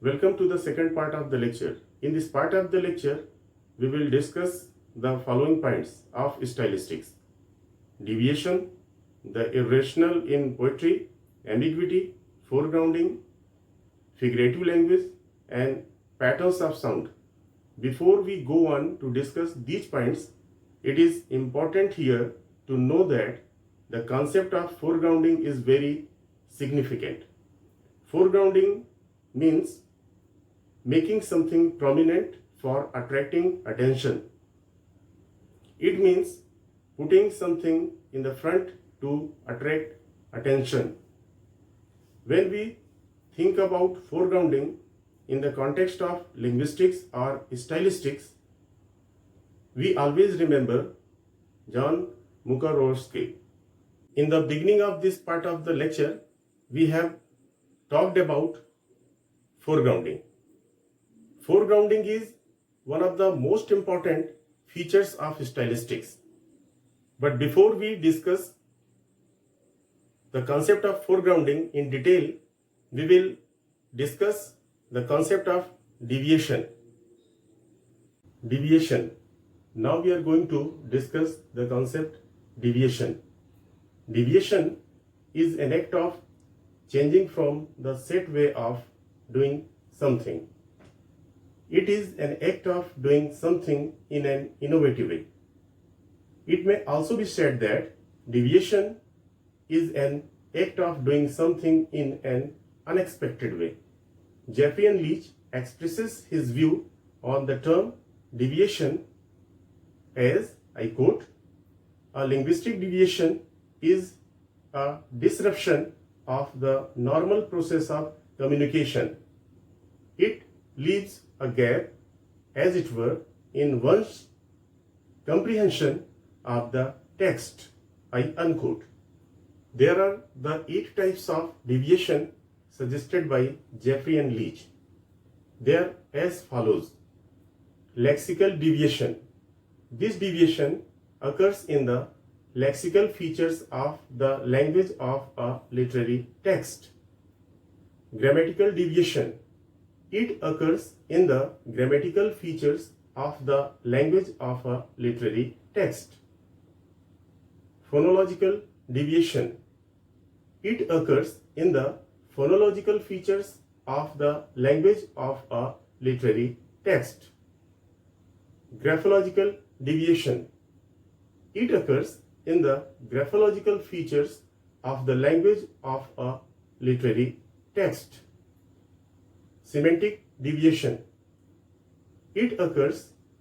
Welcome to the second part of the lecture. In this part of the lecture, we will discuss the following points of stylistics: deviation, the irrational in poetry, ambiguity, foregrounding, figurative language, and patterns of sound. Before we go on to discuss these points, it is important here to know that the concept of foregrounding is very significant. Foregrounding means making something prominent for attracting attention. It means putting something in the front to attract attention. When we think about foregrounding in the context of linguistics or stylistics, we always remember John Mukarovsky. In the beginning of this part of the lecture, we have talked about foregrounding. Foregrounding is one of the most important features of stylistics. But before we discuss the concept of foregrounding in detail, we will discuss the concept of deviation. Deviation. Now we are going to discuss the concept deviation. Deviation is an act of changing from the set way of doing something. It is an act of doing something in an innovative way. It may also be said that deviation is an act of doing something in an unexpected way. Jeffrey Leach expresses his view on the term deviation as, I quote, "A linguistic deviation is a disruption of the normal process of communication. It leaves a gap, as it were, in one's comprehension of the text." I unquote. There are the 8 types of deviation suggested by Jeffrey and Leach. They are as follows. Lexical deviation. This deviation occurs in the lexical features of the language of a literary text. Grammatical deviation. It occurs in the grammatical features of the language of a literary text. Phonological deviation. It occurs in the phonological features of the language of a literary text. Graphological deviation. It occurs in the graphological features of the language of a literary text. Semantic deviation. It occurs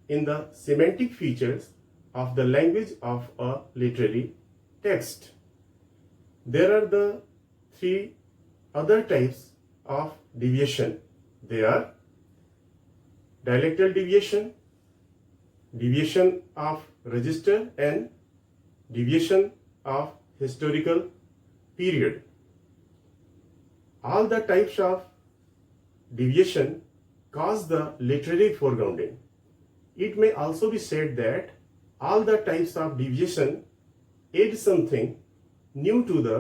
in the semantic features of the language of a literary text. There are the 3 other types of deviation. They are dialectal deviation, deviation of register, and deviation of historical period. All the types of deviation cause the literary foregrounding. It may also be said that all the types of deviation add something new to the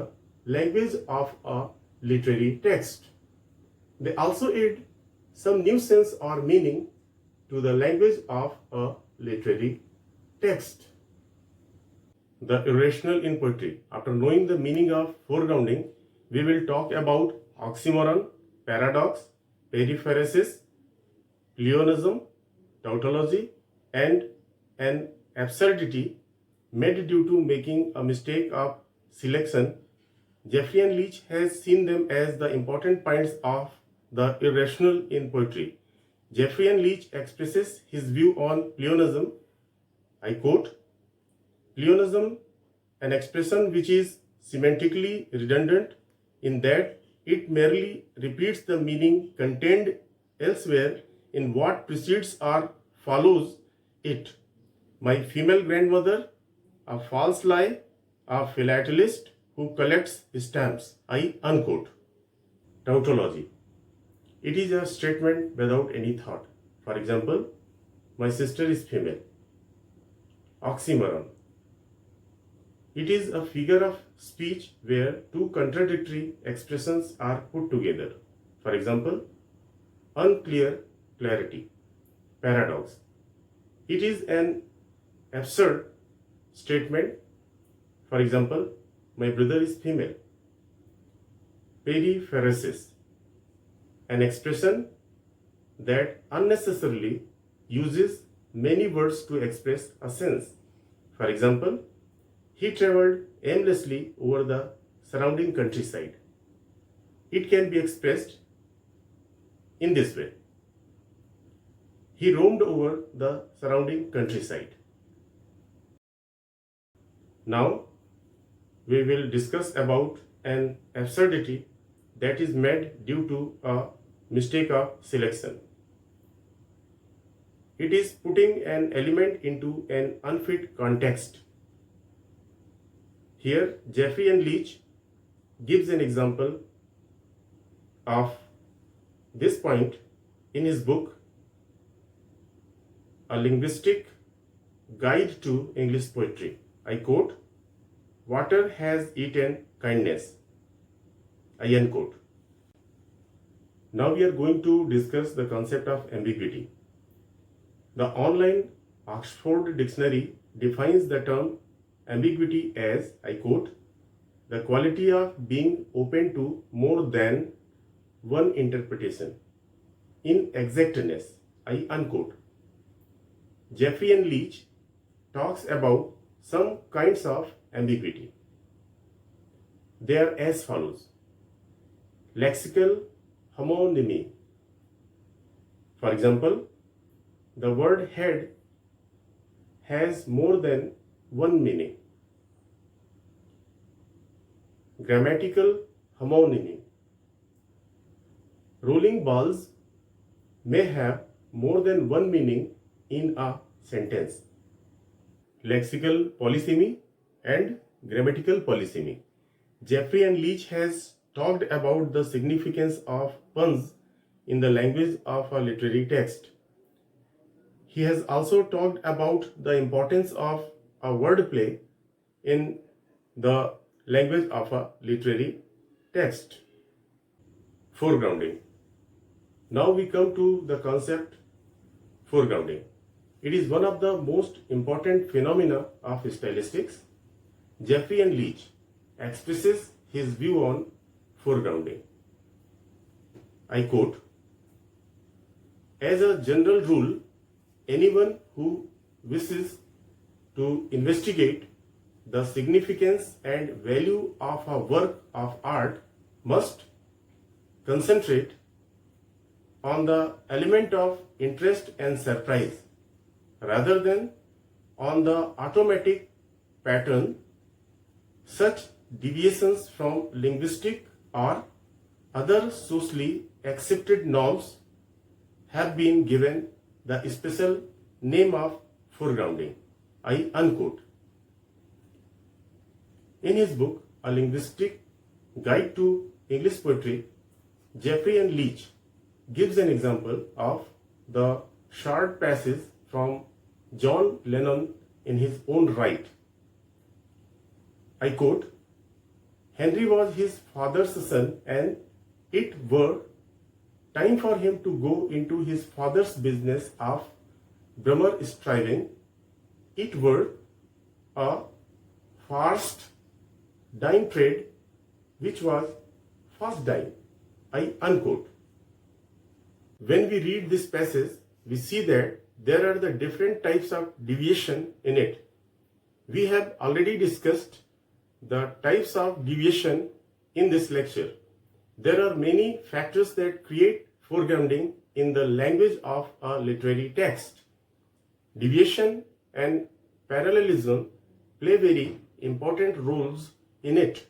language of a literary text. They also add some new sense or meaning to the language of a literary text. The irrational in poetry. After knowing the meaning of foregrounding, we will talk about oxymoron, paradox, periphrasis, pleonasm, tautology, and an absurdity made due to making a mistake of selection. Jeffrey and Leach has seen them as the important points of the irrational in poetry. Jeffrey and Leach expresses his view on pleonasm. I quote, "Pleonasm, an expression which is semantically redundant in that it merely repeats the meaning contained elsewhere in what precedes or follows it. My female grandmother, a false lie, a philatelist who collects stamps." I unquote. Tautology. It is a statement without any thought. For example, my sister is female. Oxymoron. It is a figure of speech where 2 contradictory expressions are put together. For example, unclear clarity, paradox. It is an absurd statement. For example, my brother is female. Periphrasis, an expression that unnecessarily uses many words to express a sense. For example, he traveled aimlessly over the surrounding countryside. It can be expressed in this way: he roamed over the surrounding countryside. Now, we will discuss about an absurdity that is made due to a mistake of selection. It is putting an element into an unfit context. Here, Jeffrey N. Leach gives an example of this point in his book, A Linguistic Guide to English Poetry. I quote, "Water has eaten kindness." I unquote. Now we are going to discuss the concept of ambiguity. The online Oxford Dictionary defines the term ambiguity as, I quote, "the quality of being open to more than one interpretation, inexactness." I unquote. Jeffrey N. Leach talks about some kinds of ambiguity. They are as follows: lexical homonymy. For example, the word head has more than one meaning. Grammatical homonymy. Rolling balls may have more than one meaning in a sentence. Lexical polysemy and grammatical polysemy. Jeffrey N. Leach has talked about the significance of puns in the language of a literary text. He has also talked about the importance of a wordplay in the language of a literary text. Foregrounding. Now we come to the concept foregrounding. It is one of the most important phenomena of stylistics. Jeffrey N. Leach expresses his view on foregrounding. I quote, "As a general rule, anyone who wishes to investigate the significance and value of a work of art must concentrate on the element of interest and surprise rather than on the automatic pattern. Such deviations from linguistic or other socially accepted norms have been given the special name of foregrounding." I unquote. In his book, A Linguistic Guide to English Poetry, Jeffrey N. Leach gives an example of the short passage from John Lennon in his own right. I quote, "Henry was his father's son, and it were time for him to go into his father's business of drummer striving. It were a first dime trade, which was first dime." I unquote. When we read this passage, we see that there are the different types of deviation in it. We have already discussed the types of deviation in this lecture. There are many factors that create foregrounding in the language of a literary text. Deviation and parallelism play very important roles in it.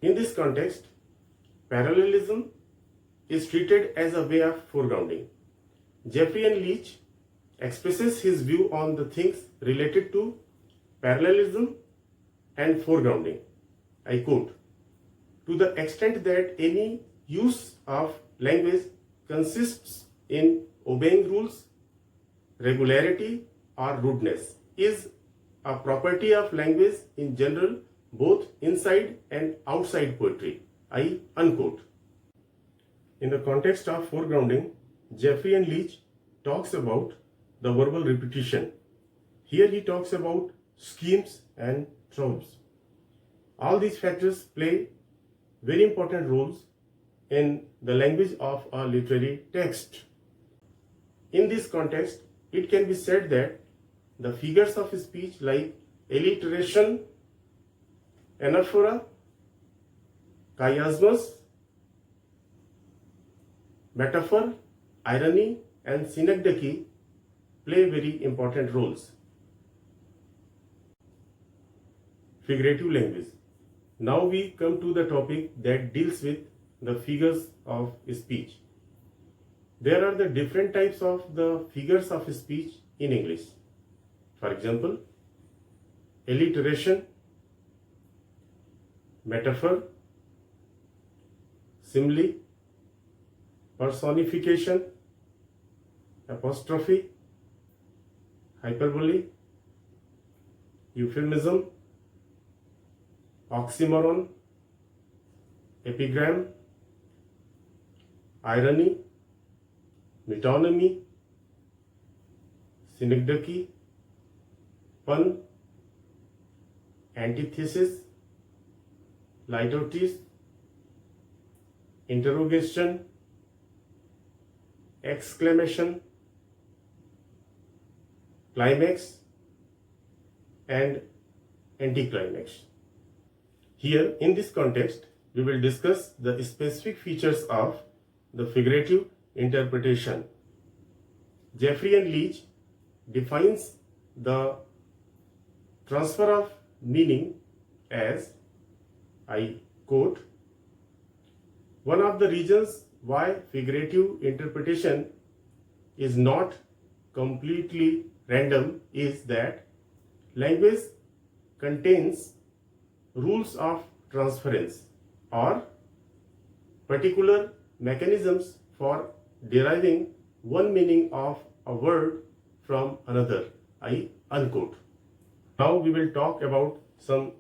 In this context, parallelism is treated as a way of foregrounding. Jeffrey N. Leach expresses his view on the things related to parallelism and foregrounding. I quote, "To the extent that any use of language consists in obeying rules, regularity, or rudeness is a property of language in general, both inside and outside poetry." I unquote. In the context of foregrounding, Jeffrey and Leach talks about the verbal repetition. Here he talks about schemes and tropes. All these factors play very important roles in the language of a literary text. In this context, it can be said that the figures of speech like alliteration, anaphora, chiasmus, metaphor, irony, and synecdoche play very important roles. Figurative language. Now we come to the topic that deals with the figures of speech. There are the different types of the figures of speech in English. For example, alliteration, metaphor, simile, personification, apostrophe, hyperbole, euphemism, oxymoron, epigram, irony, metonymy, synecdoche, pun, antithesis, litotes, interrogation, exclamation, climax, and anticlimax. Here, in this context, we will discuss the specific features of the figurative interpretation. Jeffrey and Leach defines the transfer of meaning as, I quote, one of the reasons why figurative interpretation is not completely random is that language contains rules of transference or particular mechanisms for deriving one meaning of a word from another, I unquote. Now we will talk about some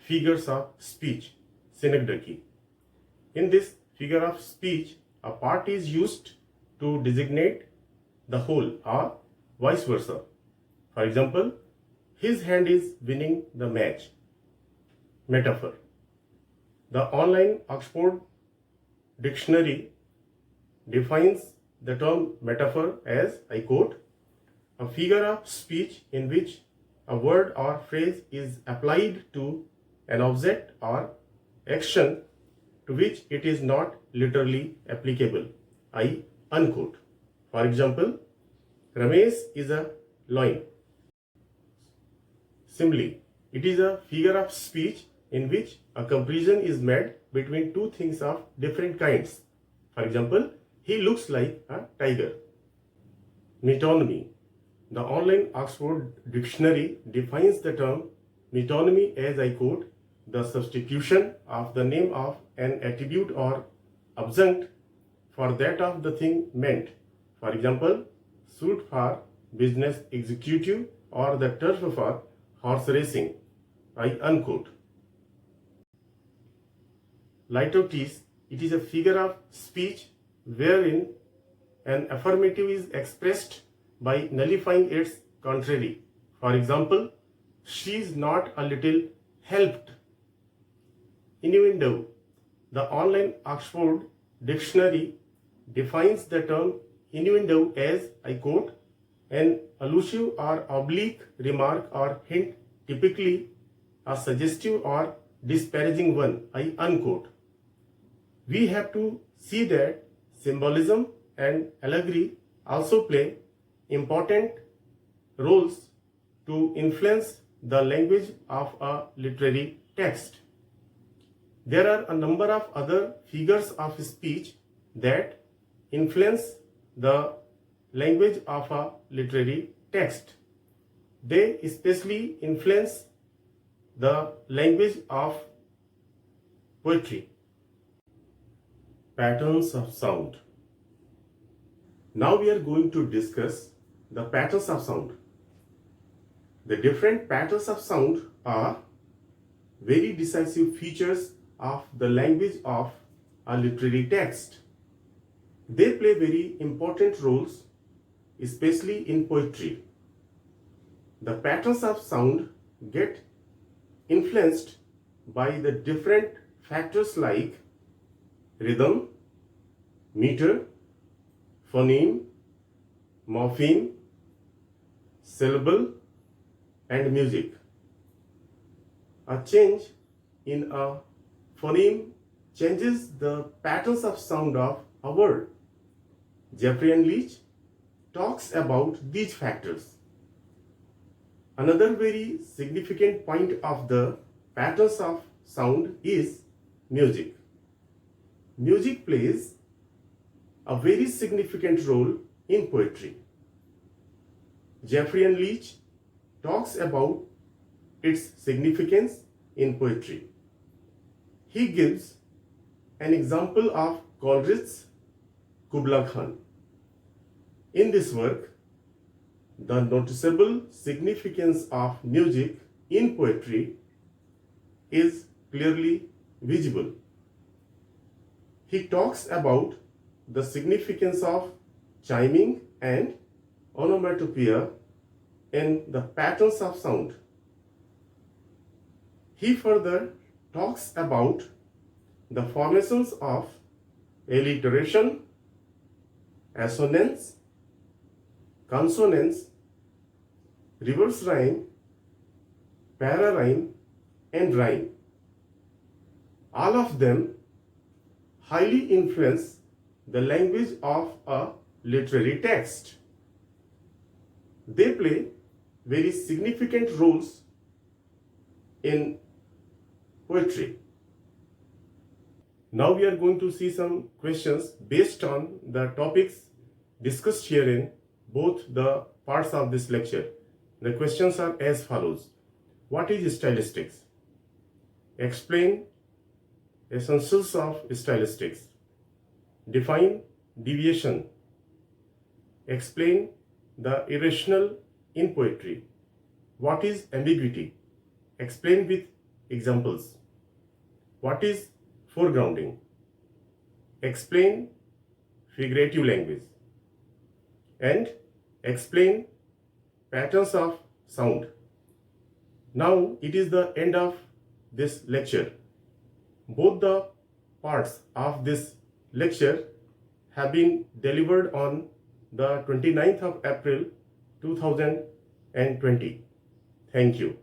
figures of speech, synecdoche. In this figure of speech, a part is used to designate the whole or vice versa. For example, his hand is winning the match. Metaphor. The online Oxford Dictionary defines the term metaphor as, I quote, a figure of speech in which a word or phrase is applied to an object or action to which it is not literally applicable, I unquote. For example, Ramesh is a loin. Simile. It is a figure of speech in which a comparison is made between two things of different kinds. For example, he looks like a tiger. Metonymy. The online Oxford Dictionary defines the term metonymy as, I quote, the substitution of the name of an attribute or adjunct for that of the thing meant. For example, suit for business executive or the turf for horse racing, I unquote. Litotes. It is a figure of speech wherein an affirmative is expressed by nullifying its contrary. For example, she is not a little helped. Innuendo. The online Oxford Dictionary defines the term innuendo as, I quote, an allusive or oblique remark or hint, typically a suggestive or disparaging one, I unquote. We have to see that symbolism and allegory also play important roles to influence the language of a literary text. There are a number of other figures of speech that influence the language of a literary text. They especially influence the language of poetry. Patterns of sound. Now we are going to discuss the patterns of sound. The different patterns of sound are very decisive features of the language of a literary text. They play very important roles, especially in poetry. The patterns of sound get influenced by the different factors like rhythm, meter, phoneme, morpheme, syllable, and music. A change in a phoneme changes the patterns of sound of a word. Jeffrey and Leach talks about these factors. Another very significant point of the patterns of sound is music. Music plays a very significant role in poetry. Jeffrey and Leach talks about its significance in poetry. He gives an example of Coleridge's Kubla Khan. In this work, the noticeable significance of music in poetry is clearly visible. He talks about the significance of chiming and onomatopoeia in the patterns of sound. He further talks about the formations of alliteration, assonance, consonance, reverse rhyme, pararhyme, and rhyme. All of them highly influence the language of a literary text. They play very significant roles in poetry. Now we are going to see some questions based on the topics discussed here in both the parts of this lecture. The questions are as follows. What is stylistics? Explain essentials of stylistics. Define deviation. Explain the irrational in poetry. What is ambiguity? Explain with examples. What is foregrounding? Explain figurative language. And explain patterns of sound. Now it is the end of this lecture. Both the parts of this lecture have been delivered on the 29th of April 2020. Thank you.